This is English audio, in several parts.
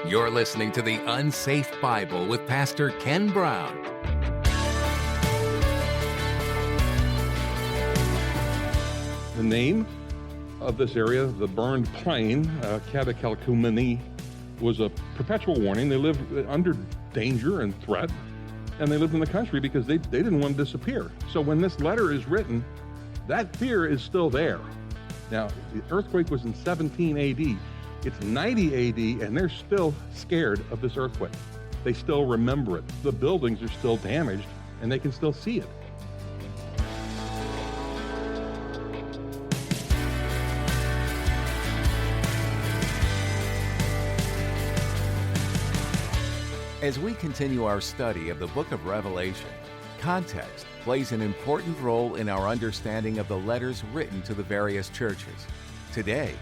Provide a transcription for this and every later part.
You're listening to The Unsafe Bible with Pastor Ken Brown. The name of this area, the Burned Plain, Katakalkumene, was a perpetual warning. They lived under danger and threat, and they lived in the country because they didn't want to disappear. So when this letter is written, that fear is still there. Now, the earthquake was in 17 AD. It's 90 AD, and they're still scared of this earthquake. They still remember it. The buildings are still damaged, and they can still see it. As we continue our study of the book of Revelation, context plays an important role in our understanding of the letters written to the various churches. Today,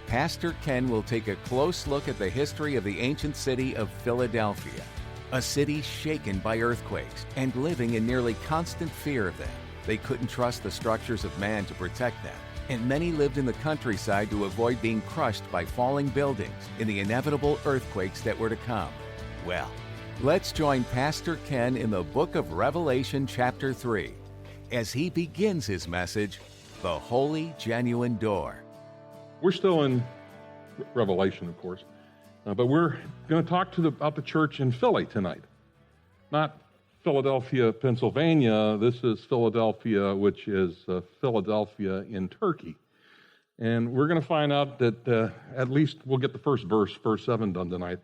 Pastor Ken will take a close look at the history of the ancient city of Philadelphia, a city shaken by earthquakes and living in nearly constant fear of them. They couldn't trust the structures of man to protect them, and many lived in the countryside to avoid being crushed by falling buildings in the inevitable earthquakes that were to come. Well, let's join Pastor Ken in the book of Revelation chapter 3 as he begins his message, The Holy Genuine Door. We're still in Revelation, of course, but we're going to talk about the church in Philly tonight. Not Philadelphia, Pennsylvania. This is Philadelphia, which is Philadelphia in Turkey. And we're going to find out that at least we'll get the first verse 7 done tonight.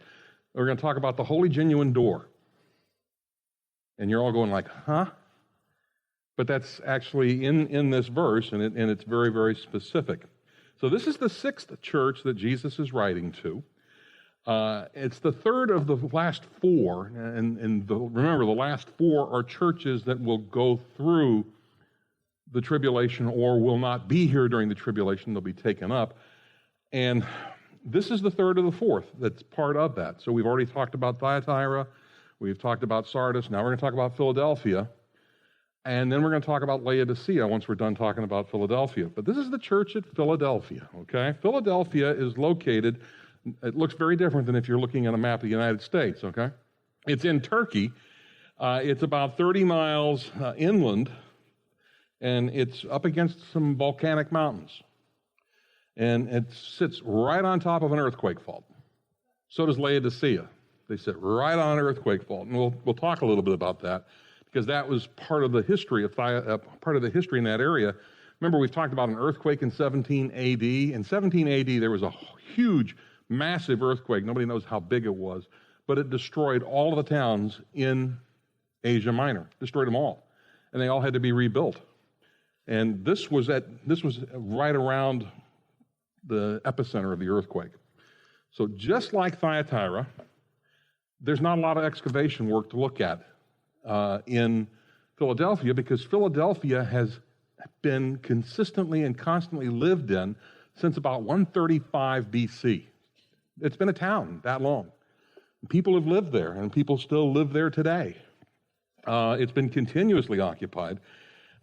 We're going to talk about the Holy Genuine Door. And you're all going like, huh? But that's actually in this verse, and it's very, very specific. So this is the sixth church that Jesus is writing to. It's the third of the last four, and remember, the last four are churches that will go through the tribulation or will not be here during the tribulation. They'll be taken up. And this is the third of the fourth that's part of that. So we've already talked about Thyatira. We've talked about Sardis. Now we're going to talk about Philadelphia. And then we're going to talk about Laodicea once we're done talking about Philadelphia. But this is the church at Philadelphia, okay? Philadelphia is located, it looks very different than if you're looking at a map of the United States, okay? It's in Turkey. It's about 30 miles inland, and it's up against some volcanic mountains. And it sits right on top of an earthquake fault. So does Laodicea. They sit right on an earthquake fault, and we'll talk a little bit about that, because that was part of the history of part of the history in that area. Remember, we've talked about an earthquake in 17 AD. In 17 AD, there was a huge, massive earthquake. Nobody knows how big it was, but it destroyed all of the towns in Asia Minor. Destroyed them all, and they all had to be rebuilt. And this was right around the epicenter of the earthquake. So just like Thyatira, there's not a lot of excavation work to look at in Philadelphia, because Philadelphia has been consistently and constantly lived in since about 135 BC. It's been a town that long. People have lived there, and people still live there today. It's been continuously occupied.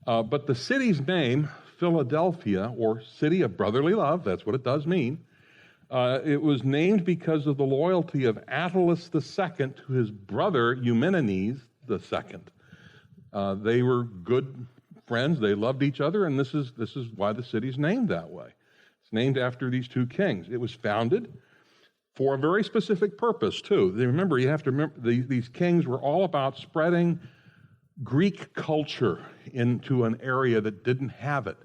But the city's name, Philadelphia, or City of Brotherly Love, that's what it does mean. It was named because of the loyalty of Attalus II to his brother Eumenes II. They were good friends. They loved each other, and this is why the city's named that way. It's named after these two kings. It was founded for a very specific purpose, too. Remember, you have to remember, these kings were all about spreading Greek culture into an area that didn't have it.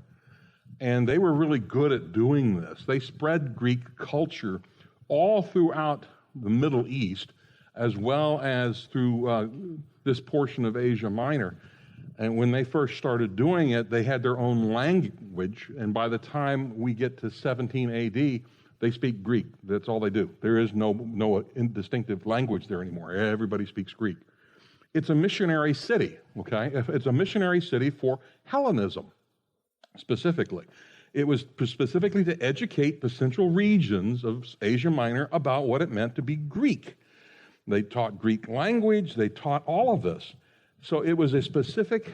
And they were really good at doing this. They spread Greek culture all throughout the Middle East, as well as through this portion of Asia Minor. And when they first started doing it, they had their own language. And by the time we get to 17 AD, they speak Greek. That's all they do. There is no distinctive language there anymore. Everybody speaks Greek. It's a missionary city, okay? It's a missionary city for Hellenism, specifically. It was specifically to educate the central regions of Asia Minor about what it meant to be Greek. They taught Greek language. They taught all of this. So it was a specific,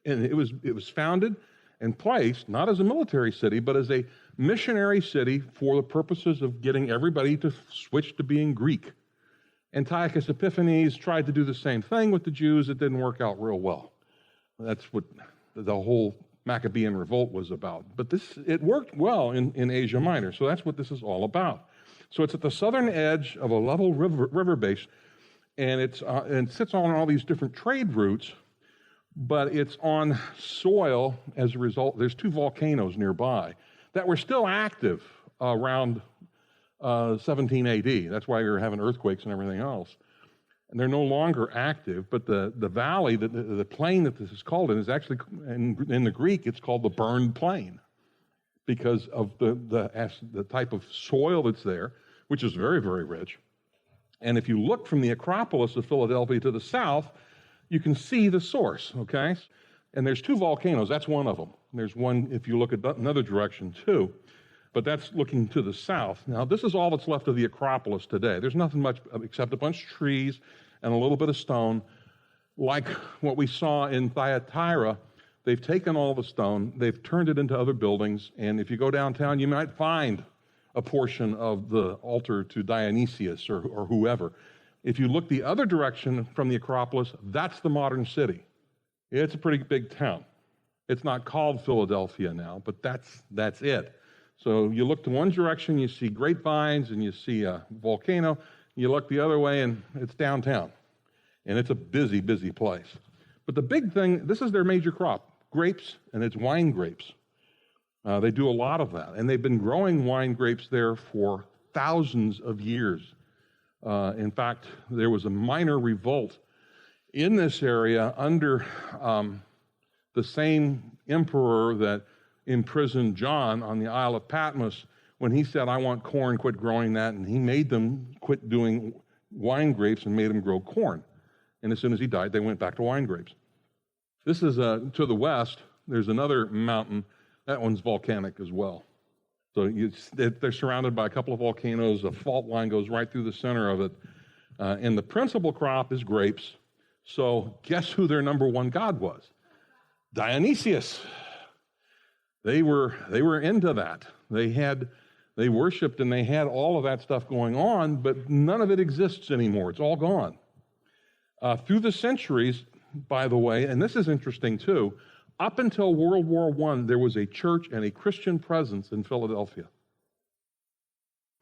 and it was founded and placed not as a military city, but as a missionary city for the purposes of getting everybody to switch to being Greek. Antiochus Epiphanes tried to do the same thing with the Jews. It didn't work out real well. That's what the whole Maccabean revolt was about. But it worked well in Asia Minor, so that's what this is all about. So it's at the southern edge of a level river base, and it sits on all these different trade routes, but it's on soil as a result. There's 2 volcanoes nearby that were still active around 17 AD. That's why we were having earthquakes and everything else. And they're no longer active, but the valley, the plain that this is called in is actually, in the Greek, it's called the burned plain because of the type of soil that's there, which is very, very rich. And if you look from the Acropolis of Philadelphia to the south, you can see the source, okay? And there's 2 volcanoes. That's one of them. There's one if you look at another direction, too. But that's looking to the south. Now, this is all that's left of the Acropolis today. There's nothing much except a bunch of trees and a little bit of stone. Like what we saw in Thyatira, they've taken all the stone, they've turned it into other buildings, and if you go downtown, you might find a portion of the altar to Dionysius or whoever. If you look the other direction from the Acropolis, that's the modern city. It's a pretty big town. It's not called Philadelphia now, but that's it. So you look to one direction, you see grapevines and you see a volcano. You look the other way and it's downtown. And it's a busy, busy place. But the big thing, this is their major crop, grapes, and it's wine grapes. They do a lot of that. And they've been growing wine grapes there for thousands of years. In fact, there was a minor revolt in this area under the same emperor that imprisoned John on the Isle of Patmos when he said, I want corn, quit growing that, and he made them quit doing wine grapes and made them grow corn. And as soon as he died, they went back to wine grapes. This is to the west, there's another mountain. That one's volcanic as well. So they're surrounded by a couple of volcanoes. A fault line goes right through the center of it. And the principal crop is grapes. So guess who their number one god was? Dionysius. They were into that. They worshiped and they had all of that stuff going on, but none of it exists anymore. It's all gone. Through the centuries, by the way, and this is interesting too, up until World War I, there was a church and a Christian presence in Philadelphia.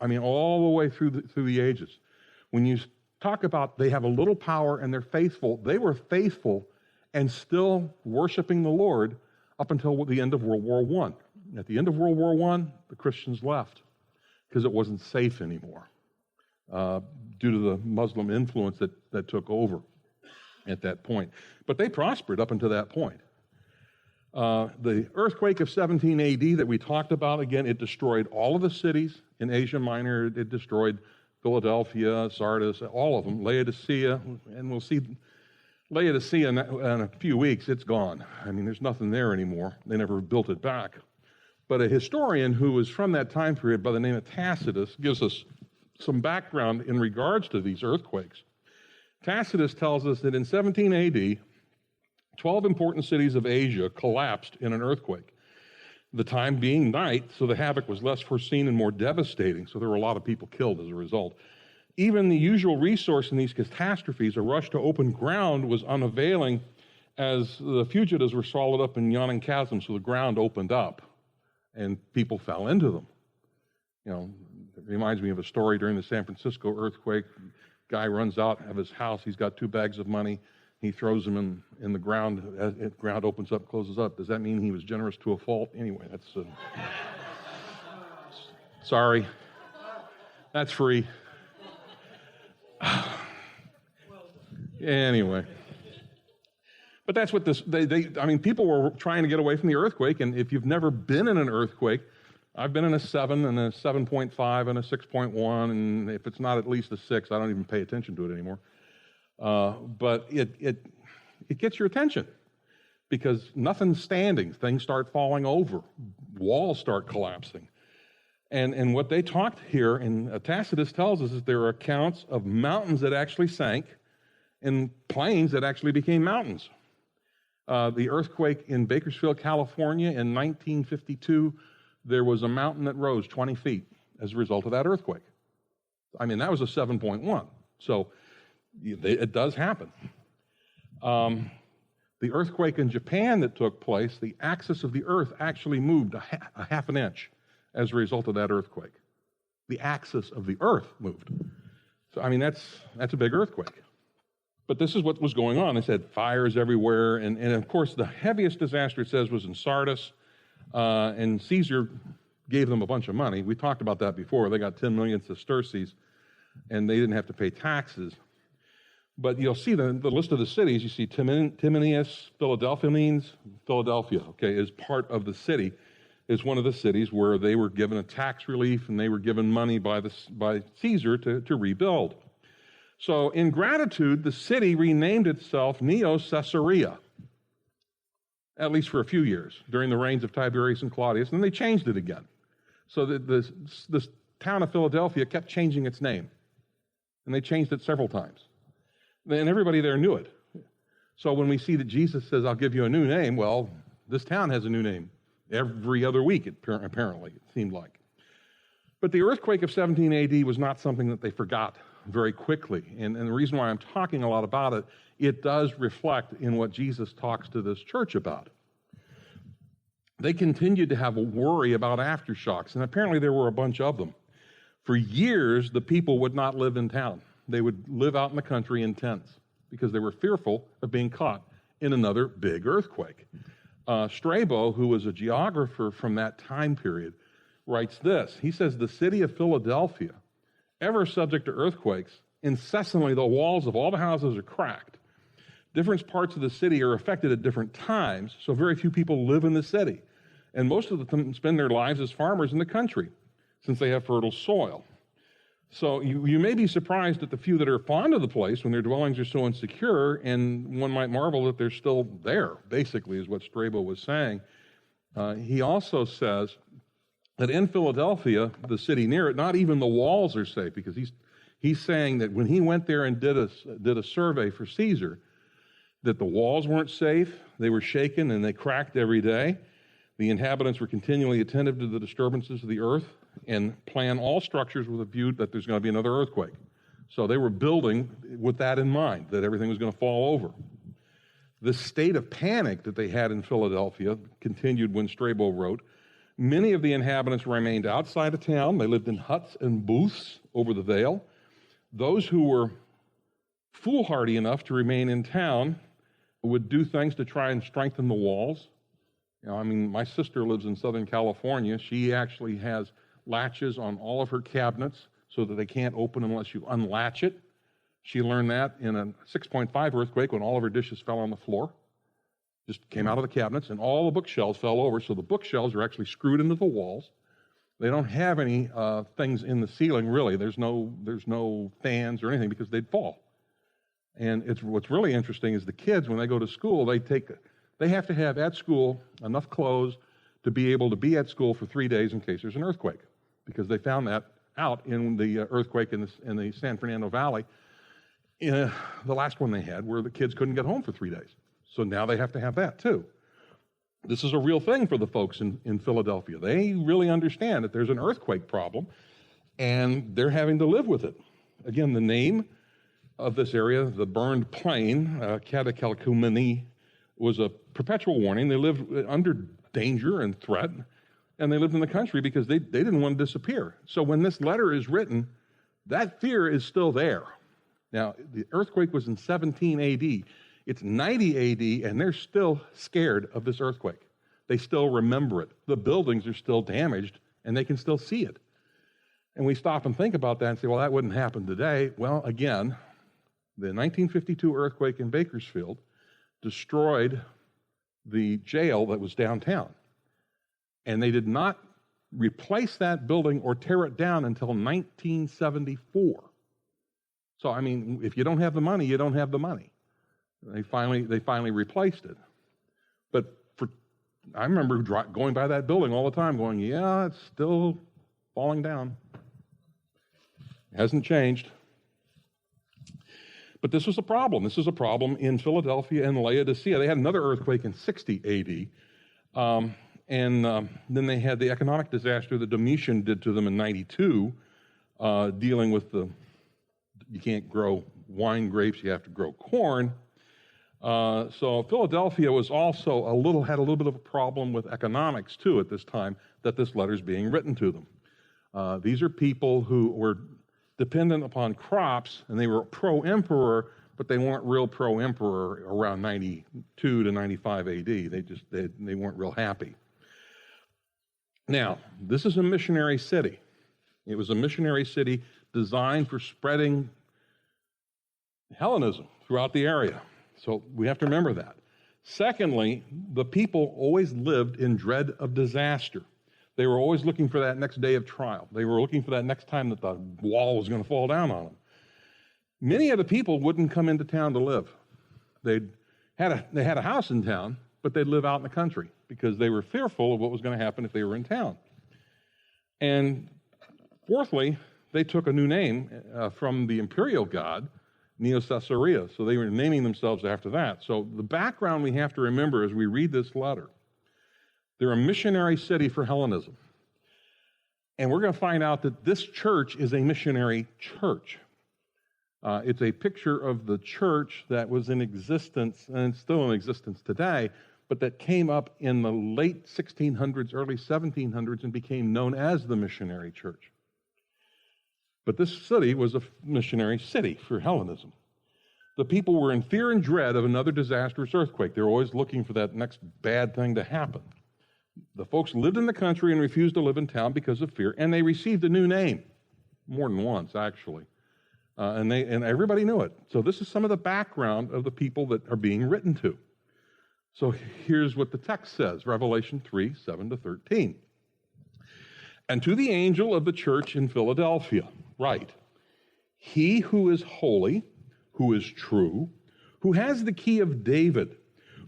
I mean, all the way through the ages. When you talk about they have a little power and they're faithful, they were faithful and still worshiping the Lord up until the end of World War I. At the end of World War I, the Christians left because it wasn't safe anymore due to the Muslim influence that took over at that point. But they prospered up until that point. The earthquake of 17 AD that we talked about, again, it destroyed all of the cities in Asia Minor. It destroyed Philadelphia, Sardis, all of them, Laodicea, and we'll see Laodicea in a few weeks. It's gone. I mean, there's nothing there anymore. They never built it back. But a historian who was from that time period by the name of Tacitus gives us some background in regards to these earthquakes. Tacitus tells us that in 17 AD, 12 important cities of Asia collapsed in an earthquake. The time being night, so the havoc was less foreseen and more devastating, so there were a lot of people killed as a result. Even the usual resource in these catastrophes, a rush to open ground, was unavailing as the fugitives were swallowed up in yawning chasms, so the ground opened up and people fell into them. You know, it reminds me of a story during the San Francisco earthquake. Guy runs out of his house, he's got 2 bags of money. He throws them in the ground. As the ground opens up, closes up. Does that mean he was generous to a fault? Anyway, that's sorry. That's free. Anyway, but that's what people were trying to get away from the earthquake. And if you've never been in an earthquake, I've been in a 7 and a 7.5 and a 6.1, and if it's not at least a 6, I don't even pay attention to it anymore. But it gets your attention because nothing's standing. Things start falling over. Walls start collapsing. And what they talked here, and Tacitus tells us, is there are accounts of mountains that actually sank and plains that actually became mountains. The earthquake in Bakersfield, California in 1952, there was a mountain that rose 20 feet as a result of that earthquake. I mean, that was a 7.1. So it does happen. The earthquake in Japan that took place, the axis of the earth actually moved a half an inch as a result of that earthquake. The axis of the earth moved. So, I mean, that's a big earthquake. But this is what was going on. They said fires everywhere. And of course, the heaviest disaster, it says, was in Sardis. And Caesar gave them a bunch of money. We talked about that before. They got 10 million sesterces, and they didn't have to pay taxes. But you'll see the list of the cities. You see Timoneus, Philadelphia, okay, is part of the city, is one of the cities where they were given a tax relief and they were given money by Caesar to rebuild. So in gratitude, the city renamed itself Neo Caesarea, at least for a few years, during the reigns of Tiberius and Claudius, and then they changed it again. So this town of Philadelphia kept changing its name, and they changed it several times. And everybody there knew it. So when we see that Jesus says, I'll give you a new name, well, this town has a new name every other week, apparently, it seemed like. But the earthquake of 17 AD was not something that they forgot very quickly. And the reason why I'm talking a lot about it, it does reflect in what Jesus talks to this church about. They continued to have a worry about aftershocks, and apparently there were a bunch of them. For years, the people would not live in town. They would live out in the country in tents because they were fearful of being caught in another big earthquake. Strabo, who was a geographer from that time period, writes this. He says, the city of Philadelphia, ever subject to earthquakes, incessantly the walls of all the houses are cracked. Different parts of the city are affected at different times, so very few people live in the city. And most of them spend their lives as farmers in the country, since they have fertile soil. So you may be surprised at the few that are fond of the place when their dwellings are so insecure, and one might marvel that they're still there, basically, is what Strabo was saying. He also says that in Philadelphia, the city near it, not even the walls are safe, because he's saying that when he went there and did a survey for Caesar, that the walls weren't safe, they were shaken, and they cracked every day. The inhabitants were continually attentive to the disturbances of the earth and plan all structures with a view that there's going to be another earthquake. So they were building with that in mind, that everything was going to fall over. The state of panic that they had in Philadelphia continued when Strabo wrote. Many of the inhabitants remained outside of town. They lived in huts and booths over the Vale. Those who were foolhardy enough to remain in town would do things to try and strengthen the walls. You know, I mean, my sister lives in Southern California. She actually has latches on all of her cabinets so that they can't open unless you unlatch it. She learned that in a 6.5 earthquake when all of her dishes fell on the floor. Just came out of the cabinets, and all the bookshelves fell over, so the bookshelves are actually screwed into the walls. They don't have any things in the ceiling, really. There's no fans or anything because they'd fall. And what's really interesting is the kids, when they go to school, they have to have at school enough clothes to be able to be at school for 3 days in case there's an earthquake, because they found that out in the earthquake in the San Fernando Valley, the last one they had, where the kids couldn't get home for 3 days. So now they have to have that too. This is a real thing for the folks in Philadelphia. They really understand that there's an earthquake problem, and they're having to live with it. Again, the name of this area, the burned plain, Catacalcumene, was a perpetual warning. They lived under danger and threat, and they lived in the country because they didn't want to disappear. So when this letter is written, that fear is still there. Now, the earthquake was in 17 AD. It's 90 AD, and they're still scared of this earthquake. They still remember it. The buildings are still damaged, and they can still see it. And we stop and think about that and say, well, that wouldn't happen today. Well, again, the 1952 earthquake in Bakersfield destroyed the jail that was downtown. And they did not replace that building or tear it down until 1974. So, I mean, if you don't have the money, you don't have the money. They finally replaced it. But I remember going by that building all the time going, yeah, it's still falling down. It hasn't changed. But this was a problem. This is a problem in Philadelphia and Laodicea. They had another earthquake in 60 AD. Then they had the economic disaster that Domitian did to them in 92, dealing with the you can't grow wine grapes, you have to grow corn. So Philadelphia was also had a little bit of a problem with economics too at this time that this letter's being written to them. These are people who were dependent upon crops, and they were pro-emperor, but they weren't real pro-emperor around 92 to 95 AD. They weren't real happy. Now, this is a missionary city. It was a missionary city designed for spreading Hellenism throughout the area. So we have to remember that. Secondly, the people always lived in dread of disaster. They were always looking for that next day of trial. They were looking for that next time that the wall was going to fall down on them. Many of the people wouldn't come into town to live. They had a house in town, but they'd live out in the country because they were fearful of what was going to happen if they were in town. And fourthly, they took a new name from the imperial god, Neo-Caesarea, so they were naming themselves after that. So the background we have to remember as we read this letter, they're a missionary city for Hellenism. And we're going to find out that this church is a missionary church. It's a picture of the church that was in existence, and it's still in existence today, but that came up in the late 1600s, early 1700s, and became known as the missionary church. But this city was a missionary city for Hellenism. The people were in fear and dread of another disastrous earthquake. They're always looking for that next bad thing to happen. The folks lived in the country and refused to live in town because of fear, and they received a new name, more than once, actually. And everybody knew it. So this is some of the background of the people that are being written to. So here's what the text says, Revelation 3, 7 to 13. And to the angel of the church in Philadelphia, write, he who is holy, who is true, who has the key of David,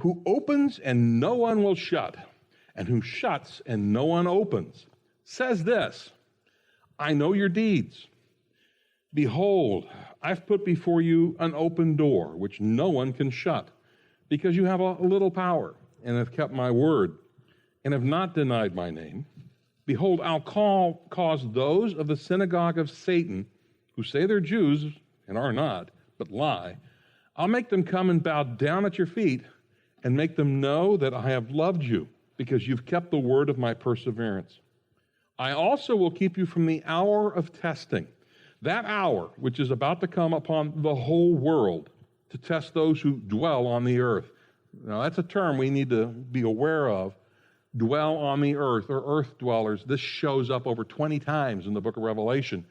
who opens and no one will shut, and who shuts and no one opens, says this, I know your deeds. Behold, I've put before you an open door, which no one can shut, because you have a little power, and have kept my word, and have not denied my name. Behold, I'll cause those of the synagogue of Satan, who say they're Jews, and are not, but lie, I'll make them come and bow down at your feet, and make them know that I have loved you, because you've kept the word of my perseverance. I also will keep you from the hour of testing, that hour which is about to come upon the whole world, to test those who dwell on the earth. Now, that's a term we need to be aware of. Dwell on the earth, or earth dwellers. This shows up over 20 times in the book of Revelation.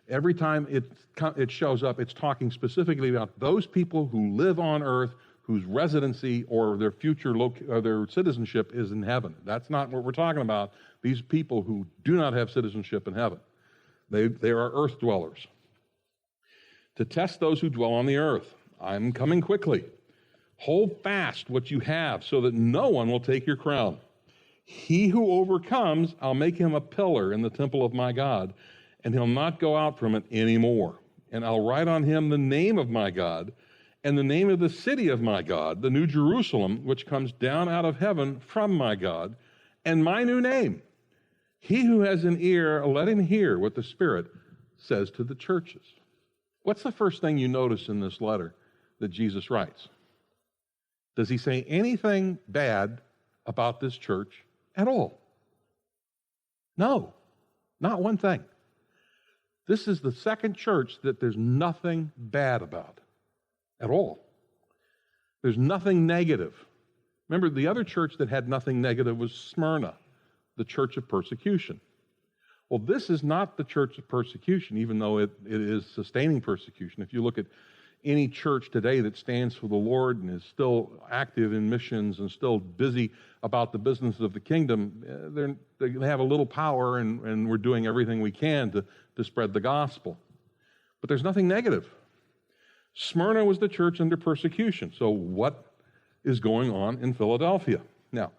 Every time it shows up, it's talking specifically about those people who live on earth, whose residency or their future their citizenship is in heaven. That's not what we're talking about. These people who do not have citizenship in heaven. They are earth dwellers. To test those who dwell on the earth. I'm coming quickly. Hold fast what you have, so that no one will take your crown. He who overcomes, I'll make him a pillar in the temple of my God, and he'll not go out from it anymore. And I'll write on him the name of my God, and the name of the city of my God, the new Jerusalem, which comes down out of heaven from my God, and my new name. He who has an ear, let him hear what the Spirit says to the churches. What's the first thing you notice in this letter that Jesus writes? Does he say anything bad about this church at all? No, not one thing. This is the second church that there's nothing bad about at all. There's nothing negative. Remember, the other church that had nothing negative was Smyrna, the church of persecution. Well, this is not the church of persecution, even though it is sustaining persecution. If you look at any church today that stands for the Lord and is still active in missions and still busy about the business of the kingdom, they have a little power, and we're doing everything we can to spread the gospel. But there's nothing negative. Smyrna was the church under persecution. So what is going on in Philadelphia? Now,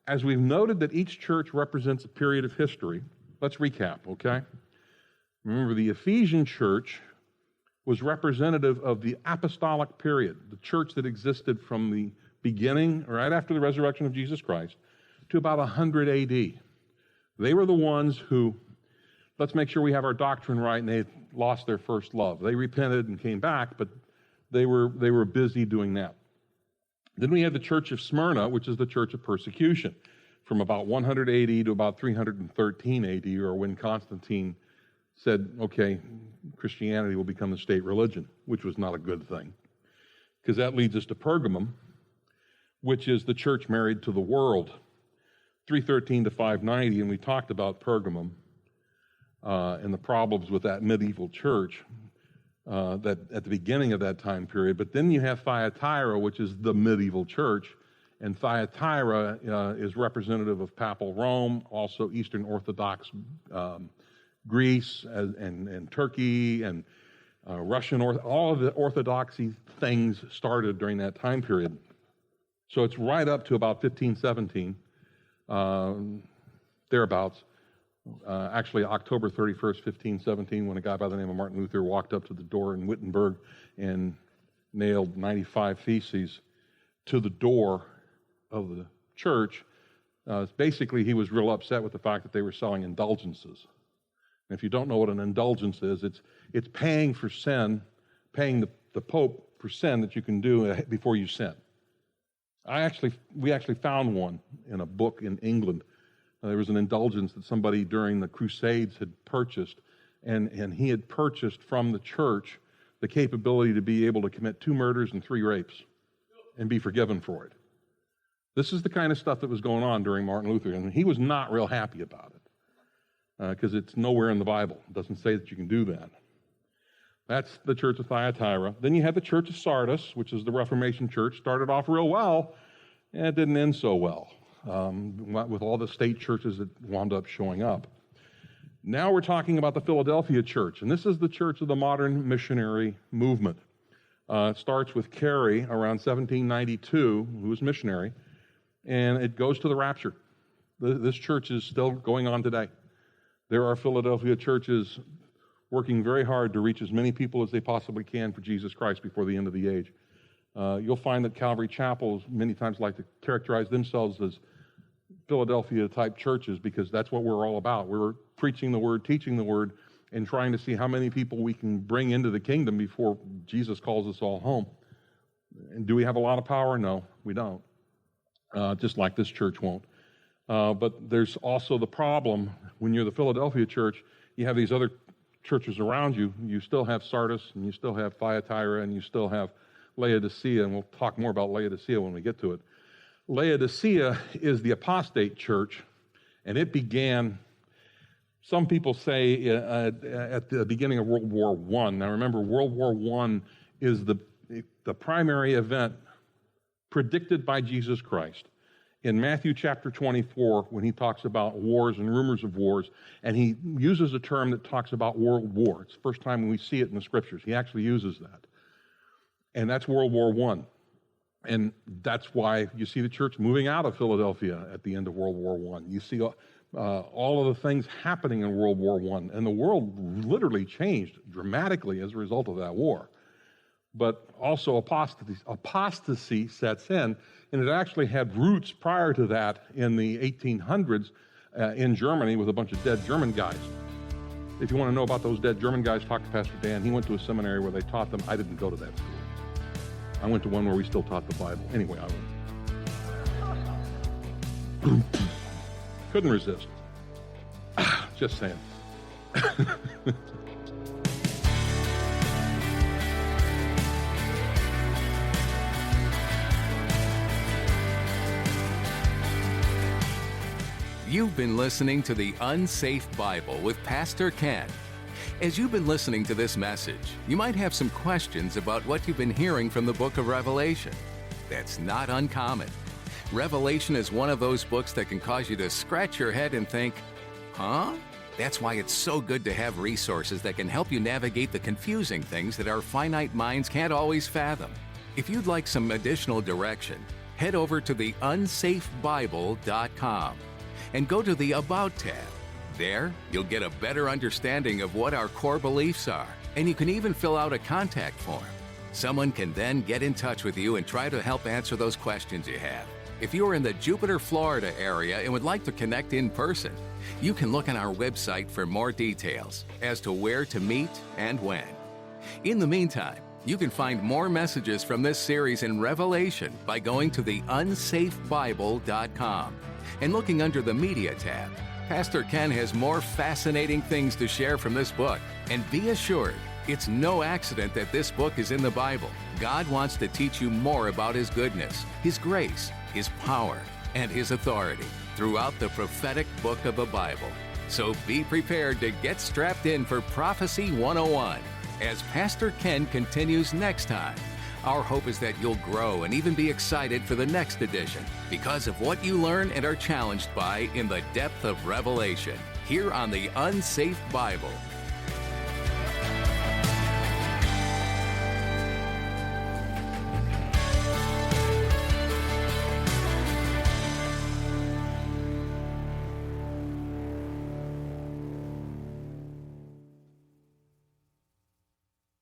as we've noted that each church represents a period of history, let's recap, okay? Remember, the Ephesian church was representative of the apostolic period, the church that existed from the beginning, right after the resurrection of Jesus Christ, to about 100 AD. They were the ones who, let's make sure we have our doctrine right, and they lost their first love. They repented and came back, but they were busy doing that. Then we had the Church of Smyrna, which is the church of persecution, from about 180 to about 313 AD, or when Constantine said, okay, Christianity will become the state religion, which was not a good thing, because that leads us to Pergamum, which is the church married to the world, 313 to 590, and we talked about Pergamum and the problems with that medieval church that at the beginning of that time period. But then you have Thyatira, which is the medieval church, and Thyatira is representative of Papal Rome, also Eastern Orthodox Greece and Turkey and Russian, all of the orthodoxy things started during that time period. So it's right up to about 1517, thereabouts. Actually, October 31st, 1517, when a guy by the name of Martin Luther walked up to the door in Wittenberg and nailed 95 theses to the door of the church. Basically, he was real upset with the fact that they were selling indulgences. And if you don't know what an indulgence is, it's paying for sin, paying the Pope for sin that you can do before you sin. We actually found one in a book in England. There was an indulgence that somebody during the Crusades had purchased, and he had purchased from the church the capability to be able to commit 2 murders and 3 rapes and be forgiven for it. This is the kind of stuff that was going on during Martin Luther, and he was not real happy about it because it's nowhere in the Bible. It doesn't say that you can do that. That's the church of Thyatira. Then you have the church of Sardis, which is the Reformation church. Started off real well, and it didn't end so well. With all the state churches that wound up showing up. Now we're talking about the Philadelphia church, and this is the church of the modern missionary movement. It starts with Carey around 1792, who was missionary, and it goes to the rapture. This church is still going on today. There are Philadelphia churches working very hard to reach as many people as they possibly can for Jesus Christ before the end of the age. You'll find that Calvary Chapels many times like to characterize themselves as Philadelphia-type churches because that's what we're all about. We're preaching the Word, teaching the Word, and trying to see how many people we can bring into the kingdom before Jesus calls us all home. And do we have a lot of power? No, we don't. Just like this church won't. But there's also the problem when you're the Philadelphia church, you have these other churches around you. You still have Sardis, and you still have Thyatira, and you still have Laodicea, and we'll talk more about Laodicea when we get to it. Laodicea is the apostate church, and it began, some people say, at the beginning of World War I. Now remember, World War I is the primary event predicted by Jesus Christ in Matthew chapter 24 when he talks about wars and rumors of wars, and he uses a term that talks about world war. It's the first time we see it in the scriptures. He actually uses that. And that's World War I. And that's why you see the church moving out of Philadelphia at the end of World War I. You see all of the things happening in World War I. And the world literally changed dramatically as a result of that war. But also apostasy sets in, and it actually had roots prior to that in the 1800s in Germany with a bunch of dead German guys. If you want to know about those dead German guys, talk to Pastor Dan. He went to a seminary where they taught them. I didn't go to that school. I went to one where we still taught the Bible. Anyway, I went. Couldn't resist. Just saying. You've been listening to The Unsafe Bible with Pastor Ken. As you've been listening to this message, you might have some questions about what you've been hearing from the book of Revelation. That's not uncommon. Revelation is one of those books that can cause you to scratch your head and think, huh? That's why it's so good to have resources that can help you navigate the confusing things that our finite minds can't always fathom. If you'd like some additional direction, head over to theunsafebible.com and go to the About tab. There, you'll get a better understanding of what our core beliefs are, and you can even fill out a contact form. Someone can then get in touch with you and try to help answer those questions you have. If you are in the Jupiter, Florida area and would like to connect in person, You can look on our website for more details as to where to meet and when. In the meantime, you can find more messages from this series in Revelation by going to the unsafebible.com and looking under the Media tab. Pastor Ken has more fascinating things to share from this book, and be assured, it's no accident that this book is in the Bible. God wants to teach you more about His goodness, His grace, His power, and His authority throughout the prophetic book of the Bible. So be prepared to get strapped in for Prophecy 101 as Pastor Ken continues next time. Our hope is that you'll grow and even be excited for the next edition because of what you learn and are challenged by in the depth of Revelation here on the Unsafe Bible.